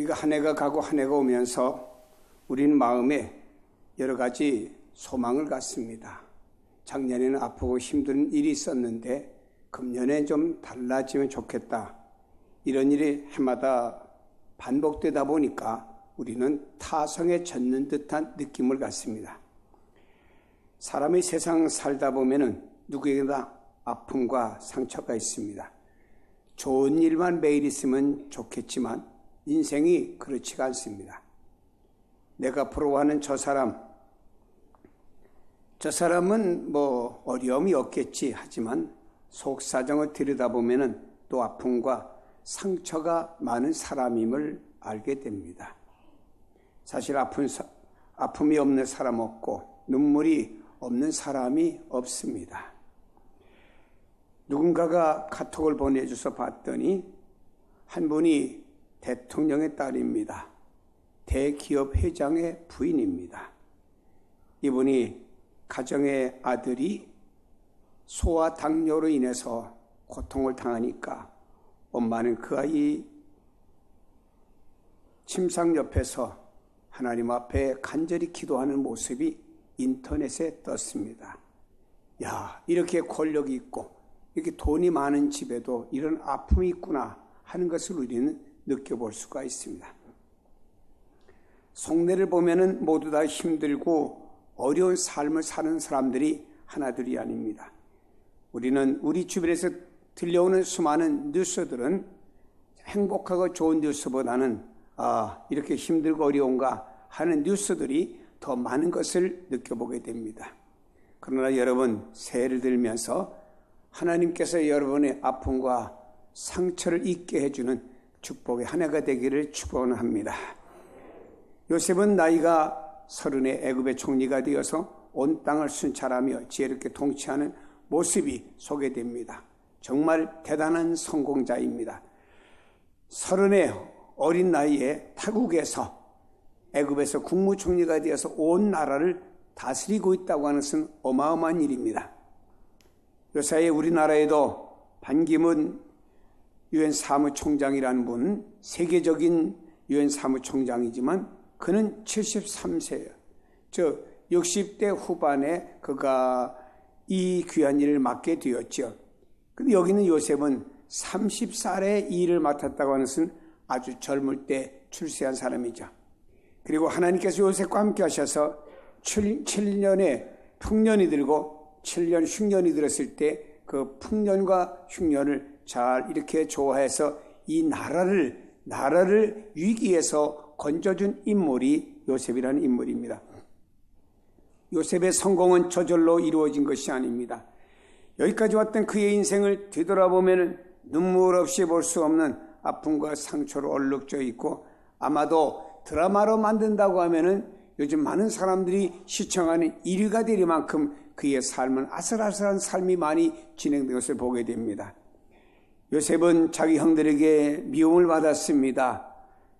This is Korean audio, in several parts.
우리가 한 해가 가고 한 해가 오면서 우리는 마음에 여러 가지 소망을 갖습니다. 작년에는 아프고 힘든 일이 있었는데 금년에 좀 달라지면 좋겠다. 이런 일이 해마다 반복되다 보니까 우리는 타성에 젖는 듯한 느낌을 갖습니다. 사람이 세상 살다 보면은 누구에게나 아픔과 상처가 있습니다. 좋은 일만 매일 있으면 좋겠지만 인생이 그렇지가 않습니다. 내가 부러워하는 저 사람은 뭐 어려움이 없겠지 하지만 속 사정을 들여다보면은 또 아픔과 상처가 많은 사람임을 알게 됩니다. 사실 아픔이 없는 사람 없고 눈물이 없는 사람이 없습니다. 누군가가 카톡을 보내줘서 봤더니 한 분이 대통령의 딸입니다. 대기업 회장의 부인입니다. 이분이 가정의 아들이 소아 당뇨로 인해서 고통을 당하니까 엄마는 그 아이 침상 옆에서 하나님 앞에 간절히 기도하는 모습이 인터넷에 떴습니다. 야, 이렇게 권력이 있고 이렇게 돈이 많은 집에도 이런 아픔이 있구나 하는 것을 우리는 느껴볼 수가 있습니다. 속내를 보면은 모두 다 힘들고 어려운 삶을 사는 사람들이 하나둘이 아닙니다. 우리는 우리 주변에서 들려오는 수많은 뉴스들은 행복하고 좋은 뉴스보다는 이렇게 힘들고 어려운가 하는 뉴스들이 더 많은 것을 느껴보게 됩니다. 그러나 여러분, 새해를 들면서 하나님께서 여러분의 아픔과 상처를 잊게 해주는 축복의 한 해가 되기를 축원합니다. 요셉은 나이가 30에 애굽의 총리가 되어서 온 땅을 순찰하며 지혜롭게 통치하는 모습이 소개됩니다. 정말 대단한 성공자입니다. 30의 어린 나이에 타국에서 애굽에서 국무총리가 되어서 온 나라를 다스리고 있다고 하는 것은 어마어마한 일입니다. 요사이에 우리나라에도 반기문 유엔 사무총장이라는 분은 세계적인 유엔 사무총장이지만 그는 73세예요. 60대 후반에 그가 이 귀한 일을 맡게 되었죠. 근데 여기는 요셉은 30살에 이 일을 맡았다고 하는 것은 아주 젊을 때 출세한 사람이죠. 그리고 하나님께서 요셉과 함께 하셔서 7년에 풍년이 들고 7년 흉년이 들었을 때 그 풍년과 흉년을 잘 이렇게 조화해서 이 나라를 위기에서 건져준 인물이 요셉이라는 인물입니다. 요셉의 성공은 저절로 이루어진 것이 아닙니다. 여기까지 왔던 그의 인생을 뒤돌아보면 눈물 없이 볼 수 없는 아픔과 상처로 얼룩져 있고 아마도 드라마로 만든다고 하면은 요즘 많은 사람들이 시청하는 1위가 될 만큼 그의 삶은 아슬아슬한 삶이 많이 진행된 것을 보게 됩니다. 요셉은 자기 형들에게 미움을 받았습니다.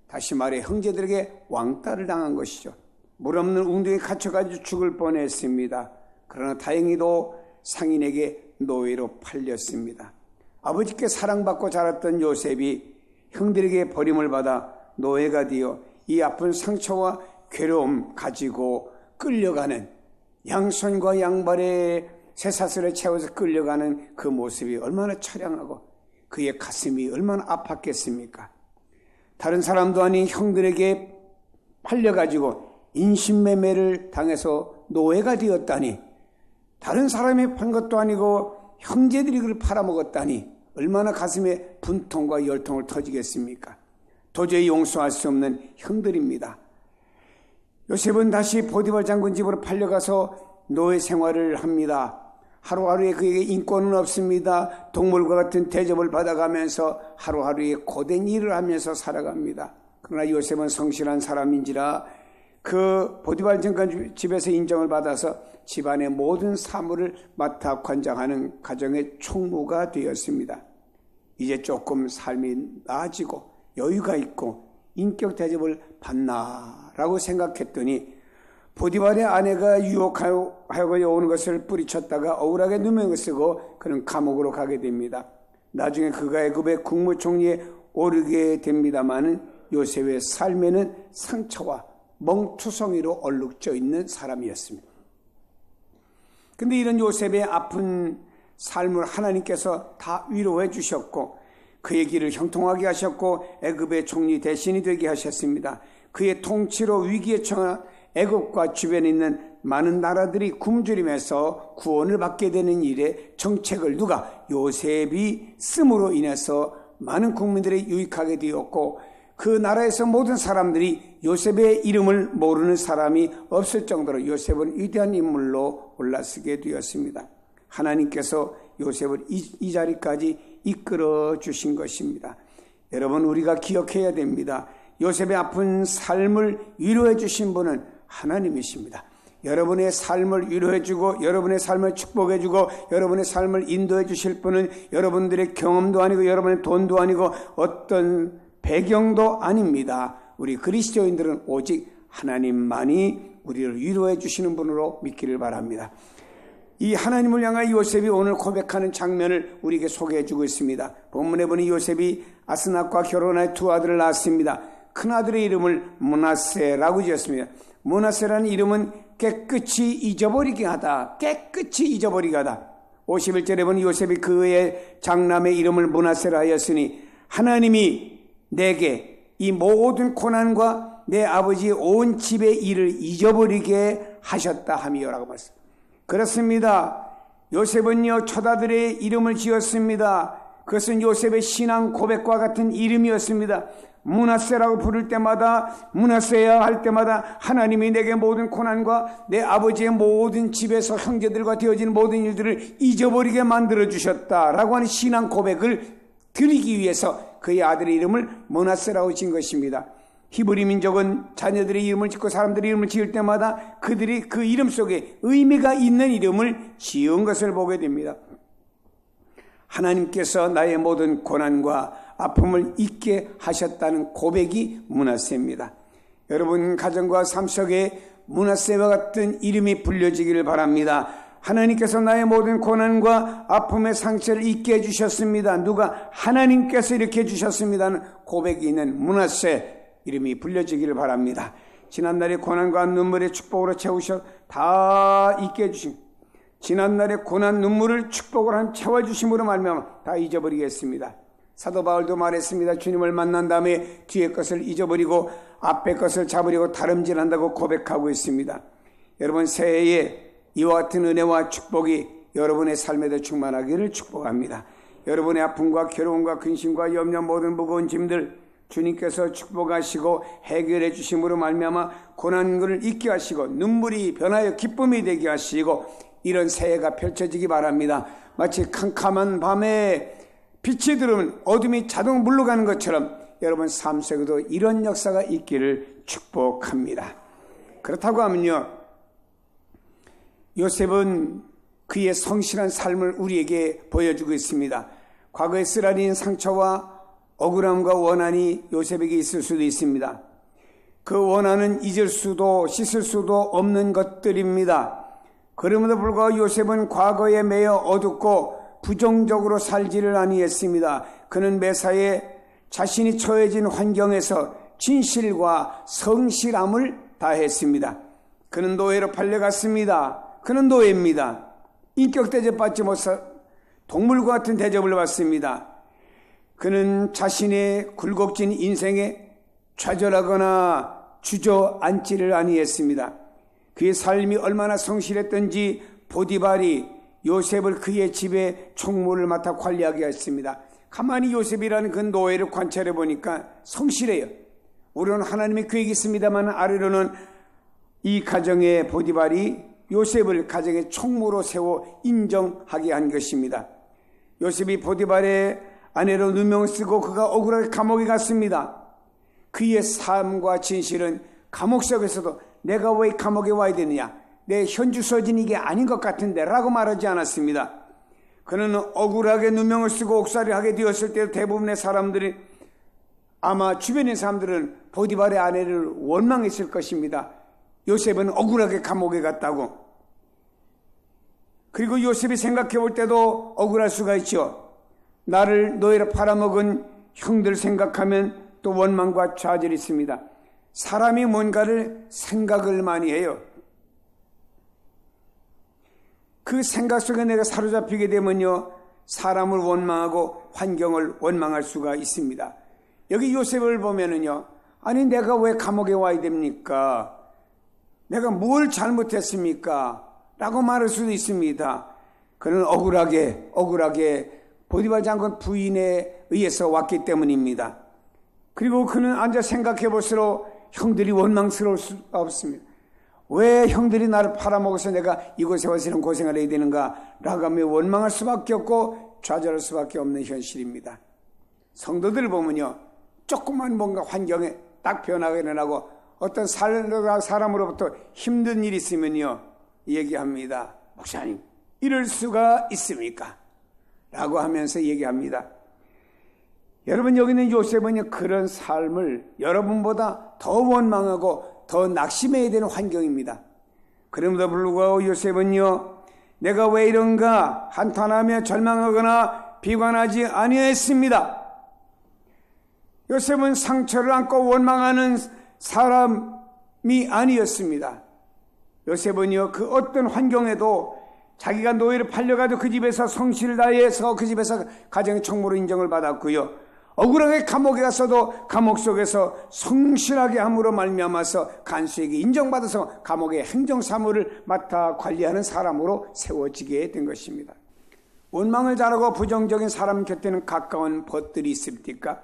다시 말해 형제들에게 왕따를 당한 것이죠. 물 없는 웅덩이에 갇혀가지고 죽을 뻔했습니다. 그러나 다행히도 상인에게 노예로 팔렸습니다. 아버지께 사랑받고 자랐던 요셉이 형들에게 버림을 받아 노예가 되어 이 아픈 상처와 괴로움 가지고 끌려가는 양손과 양발에 쇠사슬에 채워서 끌려가는 그 모습이 얼마나 처량하고 그의 가슴이 얼마나 아팠겠습니까? 다른 사람도 아닌 형들에게 팔려가지고 인신매매를 당해서 노예가 되었다니, 다른 사람이 판 것도 아니고 형제들이 그를 팔아먹었다니 얼마나 가슴에 분통과 열통을 터지겠습니까? 도저히 용서할 수 없는 형들입니다. 요셉은 다시 보디발 장군 집으로 팔려가서 노예 생활을 합니다. 하루하루에 그에게 인권은 없습니다. 동물과 같은 대접을 받아가면서 하루하루에 고된 일을 하면서 살아갑니다. 그러나 요셉은 성실한 사람인지라 그 보디발 장군 집에서 인정을 받아서 집안의 모든 사물을 맡아 관장하는 가정의 총무가 되었습니다. 이제 조금 삶이 나아지고 여유가 있고 인격 대접을 받나라고 생각했더니 보디발의 아내가 유혹하여 오는 것을 뿌리쳤다가 억울하게 누명을 쓰고 그는 감옥으로 가게 됩니다. 나중에 그가 애굽의 국무총리에 오르게 됩니다마는 요셉의 삶에는 상처와 멍투성이로 얼룩져 있는 사람이었습니다. 근데 이런 요셉의 아픈 삶을 하나님께서 다 위로해 주셨고 그의 길을 형통하게 하셨고 애굽의 총리 대신이 되게 하셨습니다. 그의 통치로 위기에 처한 애굽과 주변에 있는 많은 나라들이 굶주림에서 구원을 받게 되는 일에 정책을 누가? 요셉이 씀으로 인해서 많은 국민들이 유익하게 되었고 그 나라에서 모든 사람들이 요셉의 이름을 모르는 사람이 없을 정도로 요셉은 위대한 인물로 올라서게 되었습니다. 하나님께서 요셉을 이 자리까지 이끌어 주신 것입니다. 여러분, 우리가 기억해야 됩니다. 요셉의 아픈 삶을 위로해 주신 분은 하나님이십니다. 여러분의 삶을 위로해주고 여러분의 삶을 축복해주고 여러분의 삶을 인도해 주실 분은 여러분들의 경험도 아니고 여러분의 돈도 아니고 어떤 배경도 아닙니다. 우리 그리스도인들은 오직 하나님만이 우리를 위로해 주시는 분으로 믿기를 바랍니다. 이 하나님을 향하여 요셉이 오늘 고백하는 장면을 우리에게 소개해 주고 있습니다. 본문에 보니 요셉이 아스낫과 결혼하여 두 아들을 낳았습니다. 큰아들의 이름을 므낫세라고 지었습니다. 므낫세라는 이름은 깨끗이 잊어버리게 하다. 깨끗이 잊어버리게 하다. 51절에 보니 요셉이 그의 장남의 이름을 므낫세라 하였으니 하나님이 내게 이 모든 고난과 내 아버지의 온 집의 일을 잊어버리게 하셨다 하미요라고 말씀합니다. 그렇습니다. 요셉은요 첫아들의 이름을 지었습니다. 그것은 요셉의 신앙 고백과 같은 이름이었습니다. 므낫세라고 부를 때마다 므낫세야 할 때마다 하나님이 내게 모든 고난과 내 아버지의 모든 집에서 형제들과 되어지는 모든 일들을 잊어버리게 만들어 주셨다라고 하는 신앙 고백을 드리기 위해서 그의 아들의 이름을 므낫세라고 지은 것입니다. 히브리 민족은 자녀들의 이름을 짓고 사람들의 이름을 지을 때마다 그들이 그 이름 속에 의미가 있는 이름을 지은 것을 보게 됩니다. 하나님께서 나의 모든 고난과 아픔을 잊게 하셨다는 고백이 므낫세입니다. 여러분 가정과 삶 속에 므낫세와 같은 이름이 불려지기를 바랍니다. 하나님께서 나의 모든 고난과 아픔의 상처를 잊게 해주셨습니다. 누가? 하나님께서 이렇게 해주셨습니다는 고백이 있는 므낫세 이름이 불려지기를 바랍니다. 지난날의 고난과 눈물의 축복으로 채우셔 다 잊게 해주신 지난날의 고난 눈물을 축복으로 채워주심으로 말미암아 다 잊어버리겠습니다. 사도 바울도 말했습니다. 주님을 만난 다음에 뒤의 것을 잊어버리고 앞의 것을 잡으려고 다름질한다고 고백하고 있습니다. 여러분 새해에 이와 같은 은혜와 축복이 여러분의 삶에도 충만하기를 축복합니다. 여러분의 아픔과 괴로움과 근심과 염려 모든 무거운 짐들 주님께서 축복하시고 해결해 주심으로 말미암아 고난을 잊게 하시고 눈물이 변하여 기쁨이 되게 하시고 이런 새해가 펼쳐지기 바랍니다. 마치 캄캄한 밤에 빛이 들어오면 어둠이 자동 물러가는 것처럼 여러분 삶 속에도 이런 역사가 있기를 축복합니다. 그렇다고 하면요 요셉은 그의 성실한 삶을 우리에게 보여주고 있습니다. 과거의 쓰라린 상처와 억울함과 원한이 요셉에게 있을 수도 있습니다. 그 원한은 잊을 수도 씻을 수도 없는 것들입니다. 그럼에도 불구하고 요셉은 과거에 매여 어둡고 부정적으로 살지를 아니했습니다. 그는 매사에 자신이 처해진 환경에서 진실과 성실함을 다했습니다. 그는 노예로 팔려갔습니다. 그는 노예입니다. 인격 대접받지 못한 동물과 같은 대접을 받습니다. 그는 자신의 굴곡진 인생에 좌절하거나 주저앉지를 아니했습니다. 그의 삶이 얼마나 성실했던지 보디발이 요셉을 그의 집에 총무를 맡아 관리하게 했습니다. 가만히 요셉이라는 그 노예를 관찰해 보니까 성실해요. 우리는 하나님의 계획이 있습니다만 아래로는 이 가정의 보디발이 요셉을 가정의 총무로 세워 인정하게 한 것입니다. 요셉이 보디발의 아내로 누명을 쓰고 그가 억울하게 감옥에 갔습니다. 그의 삶과 진실은 감옥 속에서도 내가 왜 감옥에 와야 되느냐, 내 현주소진 이게 아닌 것 같은데 라고 말하지 않았습니다. 그는 억울하게 누명을 쓰고 옥살이를 하게 되었을 때 대부분의 사람들이 아마 주변의 사람들은 보디발의 아내를 원망했을 것입니다. 요셉은 억울하게 감옥에 갔다고. 그리고 요셉이 생각해 볼 때도 억울할 수가 있죠. 나를 노예로 팔아먹은 형들 생각하면 또 원망과 좌절이 있습니다. 사람이 뭔가를 생각을 많이 해요. 그 생각 속에 내가 사로잡히게 되면요, 사람을 원망하고 환경을 원망할 수가 있습니다. 여기 요셉을 보면은요, 아니 내가 왜 감옥에 와야 됩니까? 내가 뭘 잘못했습니까? 라고 말할 수도 있습니다. 그는 억울하게 보디발 장군 부인에 의해서 왔기 때문입니다. 그리고 그는 앉아 생각해 볼수록 형들이 원망스러울 수 없습니다. 왜 형들이 나를 팔아먹어서 내가 이곳에 와서 이런 고생을 해야 되는가 라고 하며 원망할 수밖에 없고 좌절할 수밖에 없는 현실입니다. 성도들을 보면요, 조그만 뭔가 환경에 딱 변화가 일어나고 어떤 사람으로부터 힘든 일이 있으면요, 얘기합니다. 목사님, 이럴 수가 있습니까? 라고 하면서 얘기합니다. 여러분, 여기 있는 요셉은 그런 삶을 여러분보다 더 원망하고 더 낙심해야 되는 환경입니다. 그럼에도 불구하고 요셉은요, 내가 왜 이런가 한탄하며 절망하거나 비관하지 아니했습니다. 요셉은 상처를 안고 원망하는 사람이 아니었습니다. 요셉은요, 그 어떤 환경에도 자기가 노예로 팔려가도 그 집에서 성실을 다해서 그 집에서 가정의 총무로 인정을 받았고요, 억울하게 감옥에 갔어도 감옥 속에서 성실하게 함으로 말미암아서 간수에게 인정받아서 감옥의 행정사무를 맡아 관리하는 사람으로 세워지게 된 것입니다. 원망을 잘하고 부정적인 사람 곁에는 가까운 벗들이 있습니까?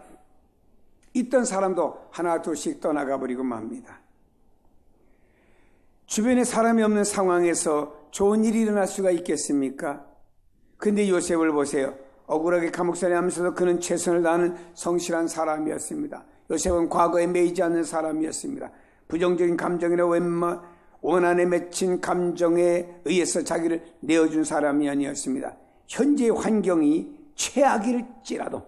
있던 사람도 하나 둘씩 떠나가 버리고 맙니다. 주변에 사람이 없는 상황에서 좋은 일이 일어날 수가 있겠습니까? 근데 요셉을 보세요. 억울하게 감옥살이 하면서도 그는 최선을 다하는 성실한 사람이었습니다. 요셉은 과거에 매이지 않는 사람이었습니다. 부정적인 감정이나 원한에 맺힌 감정에 의해서 자기를 내어준 사람이 아니었습니다. 현재의 환경이 최악일지라도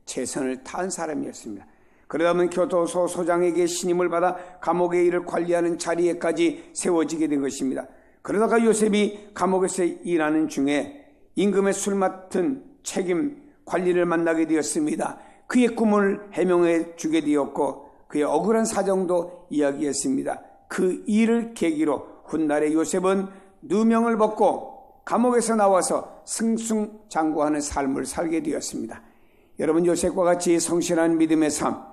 최선을 다한 사람이었습니다. 그러다 보면 교도소 소장에게 신임을 받아 감옥의 일을 관리하는 자리에까지 세워지게 된 것입니다. 그러다가 요셉이 감옥에서 일하는 중에 임금의 술 맡은 책임 관리를 만나게 되었습니다. 그의 꿈을 해명해 주게 되었고 그의 억울한 사정도 이야기했습니다. 그 일을 계기로 훗날에 요셉은 누명을 벗고 감옥에서 나와서 승승장구하는 삶을 살게 되었습니다. 여러분, 요셉과 같이 성실한 믿음의 삶,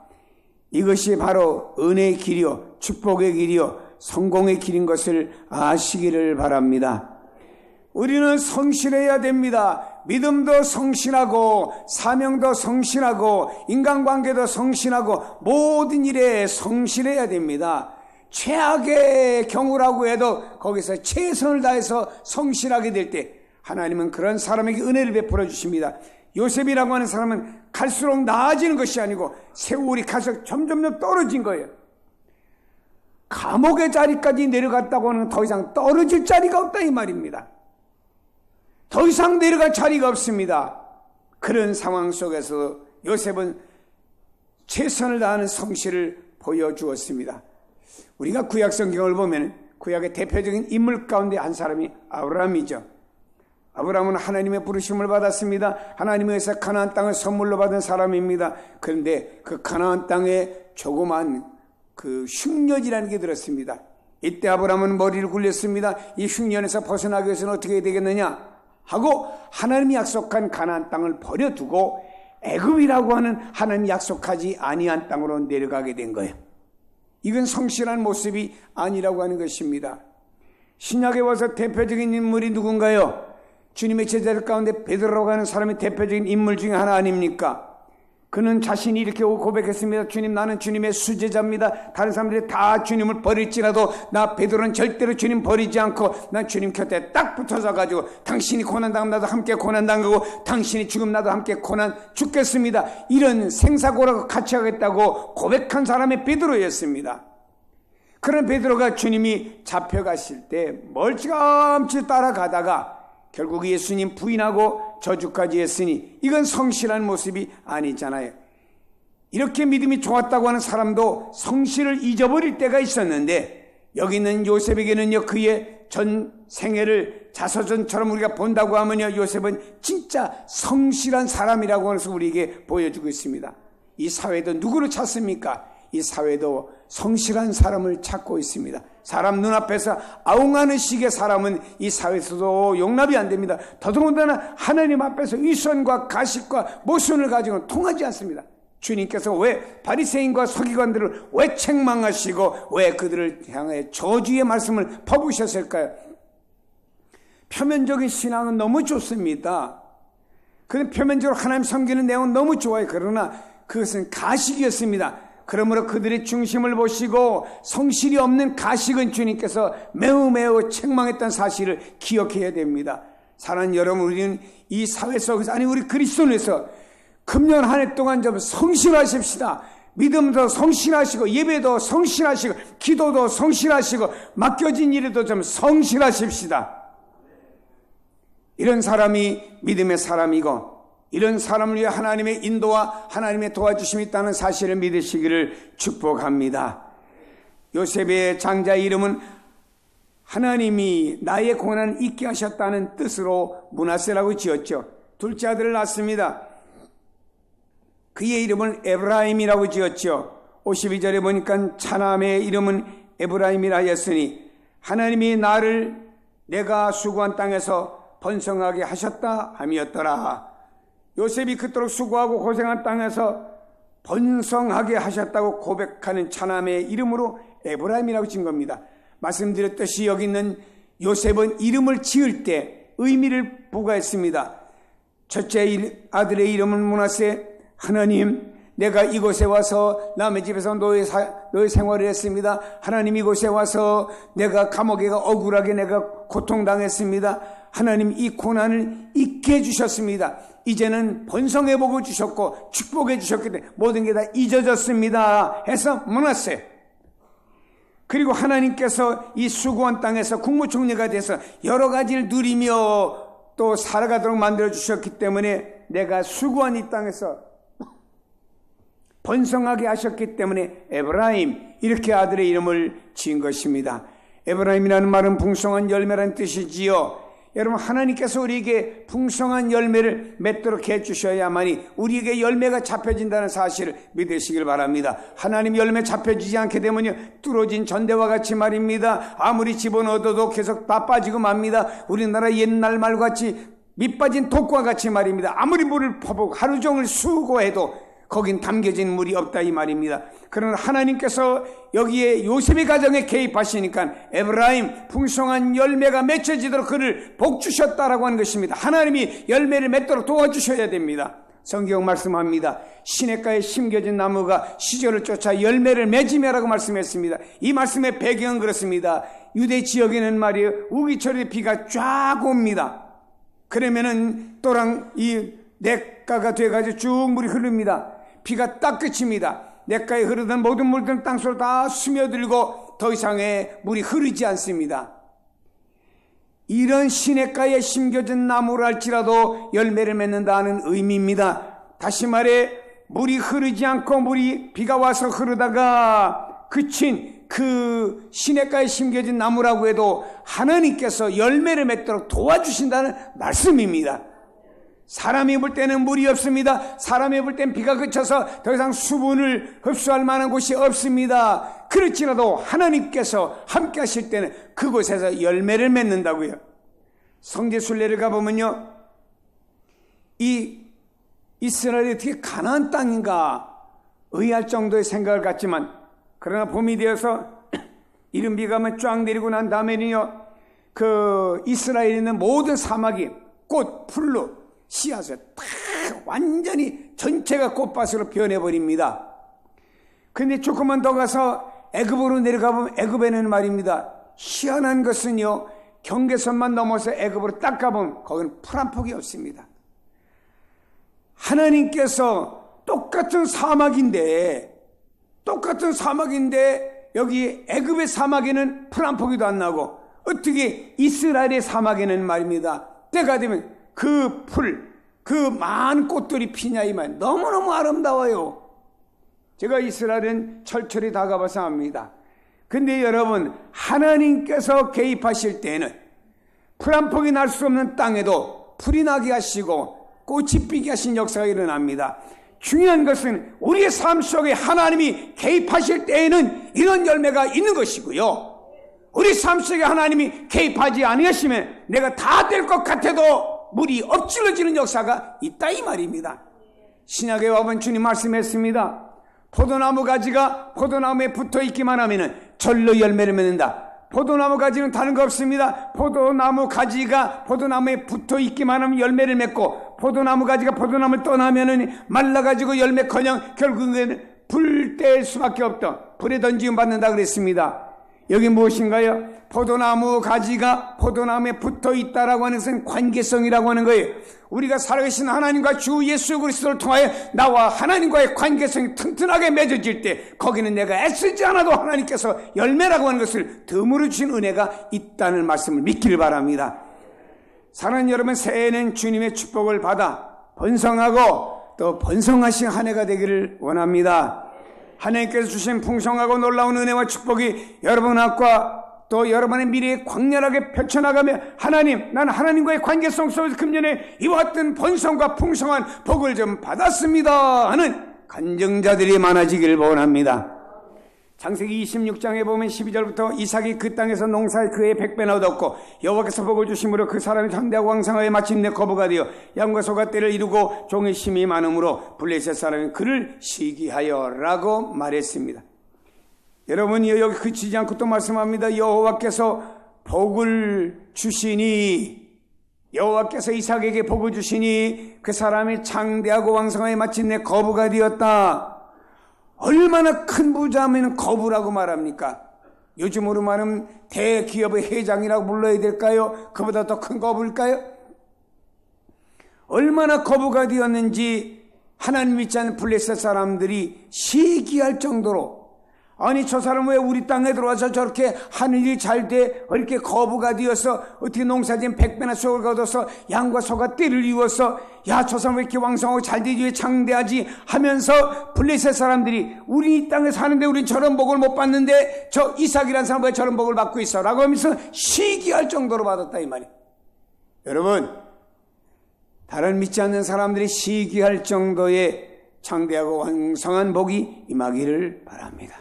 이것이 바로 은혜의 길이요, 축복의 길이요, 성공의 길인 것을 아시기를 바랍니다. 우리는 성실해야 됩니다. 믿음도 성실하고 사명도 성실하고 인간관계도 성실하고 모든 일에 성실해야 됩니다. 최악의 경우라고 해도 거기서 최선을 다해서 성실하게 될 때 하나님은 그런 사람에게 은혜를 베풀어 주십니다. 요셉이라고 하는 사람은 갈수록 나아지는 것이 아니고 세월이 갈수록 점점 떨어진 거예요. 감옥의 자리까지 내려갔다고 하는 더 이상 떨어질 자리가 없다 이 말입니다. 더 이상 내려갈 자리가 없습니다. 그런 상황 속에서 요셉은 최선을 다하는 성실을 보여주었습니다. 우리가 구약 성경을 보면 구약의 대표적인 인물 가운데 한 사람이 아브라함이죠. 아브라함은 하나님의 부르심을 받았습니다. 하나님에서 가나안 땅을 선물로 받은 사람입니다. 그런데 그 가나안 땅에 조그만 그 흉년이라는 게 들었습니다. 이때 아브라함은 머리를 굴렸습니다. 이 흉년에서 벗어나기 위해서는 어떻게 되겠느냐 하고 하나님이 약속한 가나안 땅을 버려두고 애굽이라고 하는 하나님이 약속하지 아니한 땅으로 내려가게 된 거예요. 이건 성실한 모습이 아니라고 하는 것입니다. 신약에 와서 대표적인 인물이 누군가요? 주님의 제자들 가운데 베드로라고 하는 사람이 대표적인 인물 중에 하나 아닙니까? 그는 자신이 이렇게 고백했습니다. 주님, 나는 주님의 수제자입니다. 다른 사람들이 다 주님을 버릴지라도 나 베드로는 절대로 주님 버리지 않고 난 주님 곁에 딱 붙어서 가지고 당신이 고난당하면 나도 함께 고난당하고 당신이 죽으면 나도 함께 고난 죽겠습니다. 이런 생사고라고 같이 하겠다고 고백한 사람이 베드로였습니다. 그런 베드로가 주님이 잡혀가실 때 멀찌감치 따라가다가 결국 예수님 부인하고 저주까지 했으니 이건 성실한 모습이 아니잖아요. 이렇게 믿음이 좋았다고 하는 사람도 성실을 잊어버릴 때가 있었는데 여기 있는 요셉에게는요, 그의 전 생애를 자서전처럼 우리가 본다고 하면요, 요셉은 진짜 성실한 사람이라고 해서 우리에게 보여주고 있습니다. 이 사회도 누구를 찾습니까? 이 사회도 성실한 사람을 찾고 있습니다. 사람 눈앞에서 아웅하는 식의 사람은 이 사회에서도 용납이 안 됩니다. 더더군다나 하나님 앞에서 위선과 가식과 모순을 가지고는 통하지 않습니다. 주님께서 왜 바리새인과 서기관들을 왜 책망하시고 왜 그들을 향해 저주의 말씀을 퍼부으셨을까요? 표면적인 신앙은 너무 좋습니다. 그런 표면적으로 하나님 섬기는 내용은 너무 좋아요. 그러나 그것은 가식이었습니다. 그러므로 그들의 중심을 보시고 성실이 없는 가식은 주님께서 매우 책망했던 사실을 기억해야 됩니다. 사랑하는 여러분, 우리는 이 사회 속에서, 아니 우리 그리스도인에서 금년 한 해 동안 좀 성실하십시다. 믿음도 성실하시고 예배도 성실하시고 기도도 성실하시고 맡겨진 일에도 좀 성실하십시다. 이런 사람이 믿음의 사람이고 이런 사람을 위해 하나님의 인도와 하나님의 도와주심이 있다는 사실을 믿으시기를 축복합니다. 요셉의 장자 이름은 하나님이 나의 고난을 잊게 하셨다는 뜻으로 므낫세라고 지었죠. 둘째 아들을 낳습니다. 그의 이름은 에브라임이라고 지었죠. 52절에 보니까 차남의 이름은 에브라임이라 하였으니 하나님이 나를 내가 수고한 땅에서 번성하게 하셨다 함이었더라. 요셉이 그토록 수고하고 고생한 땅에서 번성하게 하셨다고 고백하는 차남의 이름으로 에브라임이라고 지은 겁니다. 말씀드렸듯이 여기 있는 요셉은 이름을 지을 때 의미를 부과했습니다. 첫째 아들의 이름은 므낫세. 하나님, 내가 이곳에 와서 남의 집에서 노예 생활을 했습니다. 하나님, 이곳에 와서 내가 감옥에 억울하게 내가 고통당했습니다. 하나님, 이 고난을 잊게 해주셨습니다. 이제는 번성의 복을 주셨고 축복해 주셨기 때문에 모든 게 다 잊어졌습니다 해서 므낫세. 그리고 하나님께서 이 수고한 땅에서 국무총리가 돼서 여러 가지를 누리며 또 살아가도록 만들어 주셨기 때문에 내가 수고한 이 땅에서 번성하게 하셨기 때문에 에브라임, 이렇게 아들의 이름을 지은 것입니다. 에브라임이라는 말은 풍성한 열매라는 뜻이지요. 여러분, 하나님께서 우리에게 풍성한 열매를 맺도록 해주셔야만이 우리에게 열매가 잡혀진다는 사실을 믿으시길 바랍니다. 하나님 열매 잡혀지지 않게 되면요, 뚫어진 전대와 같이 말입니다. 아무리 집어넣어도 계속 다 빠지고 맙니다. 우리나라 옛날 말같이 밑빠진 독과 같이 말입니다. 아무리 물을 퍼붓고 하루 종일 수고해도 거긴 담겨진 물이 없다 이 말입니다. 그러나 하나님께서 여기에 요셉의 가정에 개입하시니까 에브라임 풍성한 열매가 맺혀지도록 그를 복주셨다라고 하는 것입니다. 하나님이 열매를 맺도록 도와주셔야 됩니다. 성경 말씀합니다. 시냇가에 심겨진 나무가 시절을 쫓아 열매를 맺으며라고 말씀했습니다. 이 말씀의 배경은 그렇습니다. 유대 지역에는 말이에요, 우기철에 비가 쫙 옵니다. 그러면은 또랑 이 냇가가 돼가지고 쭉 물이 흐릅니다. 비가 딱 그칩니다. 냇가에 흐르던 모든 물들은 땅속으로 다 스며들고 더 이상의 물이 흐르지 않습니다. 이런 시냇가에 심겨진 나무를 할지라도 열매를 맺는다는 의미입니다. 다시 말해 물이 흐르지 않고 비가 와서 흐르다가 그친 그 시냇가에 심겨진 나무라고 해도 하나님께서 열매를 맺도록 도와주신다는 말씀입니다. 사람이 볼 때는 물이 없습니다. 사람이 볼 때는 비가 그쳐서 더 이상 수분을 흡수할 만한 곳이 없습니다. 그렇지라도 하나님께서 함께 하실 때는 그곳에서 열매를 맺는다고요. 성지순례를 가보면요, 이 이스라엘이 어떻게 가나안 땅인가 의아할 정도의 생각을 갖지만, 그러나 봄이 되어서 이른 비가 쫙 내리고 난 다음에는요, 그 이스라엘에 있는 모든 사막이 꽃, 풀로 씨앗을 다 완전히 전체가 꽃밭으로 변해버립니다. 근데 조금만 더 가서 애굽으로 내려가 보면 애굽에는 말입니다, 희한한 것은요, 경계선만 넘어서 애굽으로 딱 가보면 거기는 풀 한 폭이 없습니다. 하나님께서 똑같은 사막인데 여기 애굽의 사막에는 풀 한 포기도 안 나고 어떻게 이스라엘의 사막에는 말입니다, 때가 되면 그 풀, 그 많은 꽃들이 피냐 이 말. 너무너무 아름다워요. 제가 이스라엘은 철철이 다 가봐서 압니다. 근데 여러분, 하나님께서 개입하실 때에는 풀 한 폭이 날 수 없는 땅에도 풀이 나게 하시고 꽃이 피게 하신 역사가 일어납니다. 중요한 것은 우리의 삶 속에 하나님이 개입하실 때에는 이런 열매가 있는 것이고요, 우리 삶 속에 하나님이 개입하지 않으시면 내가 다 될 것 같아도 물이 엎질러지는 역사가 있다 이 말입니다. 신약에 와본 주님 말씀했습니다. 포도나무 가지가 포도나무에 붙어 있기만 하면 절로 열매를 맺는다. 포도나무 가지는 다른 거 없습니다. 포도나무 가지가 포도나무에 붙어 있기만 하면 열매를 맺고, 포도나무 가지가 포도나무를 떠나면은 말라가지고 열매커녕 결국에는 불 뗄 수밖에 없다. 불에 던지면 받는다 그랬습니다. 여기 무엇인가요? 포도나무 가지가 포도나무에 붙어 있다라고 하는 것은 관계성이라고 하는 거예요. 우리가 살아계신 하나님과 주 예수 그리스도를 통하여 나와 하나님과의 관계성이 튼튼하게 맺어질 때, 거기는 내가 애쓰지 않아도 하나님께서 열매라고 하는 것을 덤으로 주신 은혜가 있다는 말씀을 믿기를 바랍니다. 사랑하는 여러분, 새해에는 주님의 축복을 받아 번성하고 또 번성하신 한 해가 되기를 원합니다. 하나님께서 주신 풍성하고 놀라운 은혜와 축복이 여러분 앞과 또 여러분의 미래에 광렬하게 펼쳐나가며, 하나님, 나는 하나님과의 관계성 속에서 금년에 이와 같은 번성과 풍성한 복을 좀 받았습니다 하는 간증자들이 많아지기를 원합니다. 창세기 26장에 보면 12절부터 이삭이 그 땅에서 농사에 그의 100배나 얻었고 여호와께서 복을 주심으로 그 사람이 장대하고 왕성하여 마침내 거부가 되어 양과 소가 떼를 이루고 종의 심이 많음으로 블레셋 사람이 그를 시기하여 라고 말했습니다. 여러분이 여기 그치지 않고 또 말씀합니다. 여호와께서 복을 주시니, 여호와께서 이삭에게 복을 주시니 그 사람이 장대하고 왕성하여 마침내 거부가 되었다. 얼마나 큰 부자면 거부라고 말합니까? 요즘으로 말하면 대기업의 회장이라고 불러야 될까요? 그보다 더 큰 거부일까요? 얼마나 거부가 되었는지 하나님 믿지 않는 블레셋 사람들이 시기할 정도로, 아니 저 사람 왜 우리 땅에 들어와서 저렇게 하늘이 잘 돼 이렇게 거부가 되어서 어떻게 농사진 100배나 속을 거둬서 양과 소가 띠를 이루어서, 야 저 사람 왜 이렇게 왕성하고 잘 되지 왜 장대하지 하면서 블레셋 사람들이 우리 이 땅에 사는데 우린 저런 복을 못 받는데 저 이삭이라는 사람 왜 저런 복을 받고 있어 라고 하면서 시기할 정도로 받았다 이 말이에요. 여러분, 다른 믿지 않는 사람들이 시기할 정도의 장대하고 왕성한 복이 임하기를 바랍니다.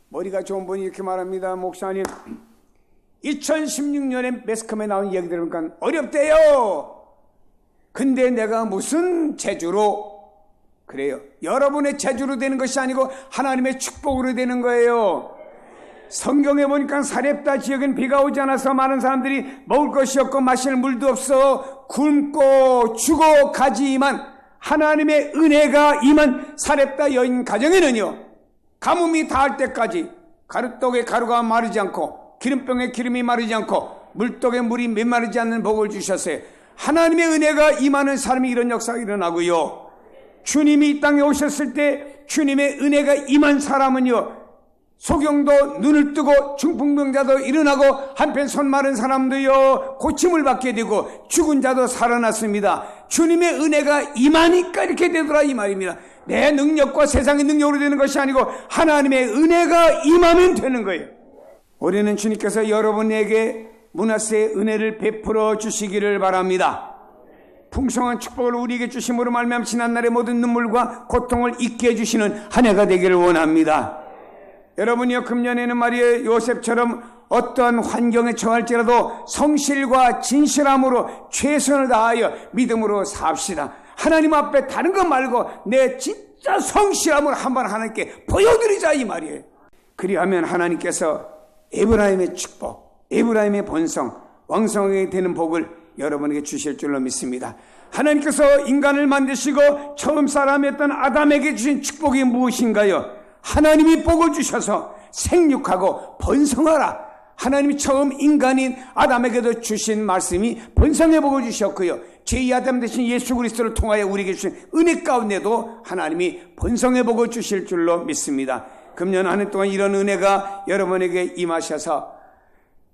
머리가 좋은 분이 이렇게 말합니다. 목사님, 2016년에 매스컴에 나온 이야기 들으니까 어렵대요. 근데 내가 무슨 재주로? 그래요. 여러분의 재주로 되는 것이 아니고 하나님의 축복으로 되는 거예요. 성경에 보니까 사렙다 지역엔 비가 오지 않아서 많은 사람들이 먹을 것이 없고 마실 물도 없어 굶고 죽어가지만, 하나님의 은혜가 임한 사렙다 여인 가정에는요, 가뭄이 닿을 때까지 가루떡에 가루가 마르지 않고 기름병에 기름이 마르지 않고 물떡에 물이 메마르지 않는 복을 주셨어요. 하나님의 은혜가 임하는 사람이 이런 역사가 일어나고요, 주님이 이 땅에 오셨을 때 주님의 은혜가 임한 사람은요, 소경도 눈을 뜨고 중풍병자도 일어나고 한편 손 마른 사람도요 고침을 받게 되고 죽은 자도 살아났습니다. 주님의 은혜가 임하니까 이렇게 되더라 이 말입니다. 내 능력과 세상의 능력으로 되는 것이 아니고 하나님의 은혜가 임하면 되는 거예요. 우리는 주님께서 여러분에게 문화세의 은혜를 베풀어 주시기를 바랍니다. 풍성한 축복을 우리에게 주심으로 말미암아 지난날의 모든 눈물과 고통을 잊게 해주시는 한 해가 되기를 원합니다. 여러분이요, 금년에는 말이에요, 요셉처럼 어떠한 환경에 처할지라도 성실과 진실함으로 최선을 다하여 믿음으로 삽시다. 하나님 앞에 다른 것 말고 내 진짜 성실함을 한번 하나님께 보여드리자 이 말이에요. 그리하면 하나님께서 에브라임의 축복, 에브라임의 번성, 왕성하게 되는 복을 여러분에게 주실 줄로 믿습니다. 하나님께서 인간을 만드시고 처음 사람이었던 아담에게 주신 축복이 무엇인가요? 하나님이 복을 주셔서 생육하고 번성하라. 하나님이 처음 인간인 아담에게도 주신 말씀이 번성의 복을 주셨고요, 제2 아담 대신 예수 그리스도를 통하여 우리에게 주신 은혜 가운데도 하나님이 번성의 복을 주실 줄로 믿습니다. 금년 한 해 동안 이런 은혜가 여러분에게 임하셔서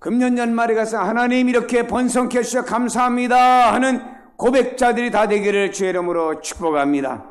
금년 연말에 가서 하나님 이렇게 번성케 해주셔서 감사합니다 하는 고백자들이 다 되기를 주의 이름으로 축복합니다.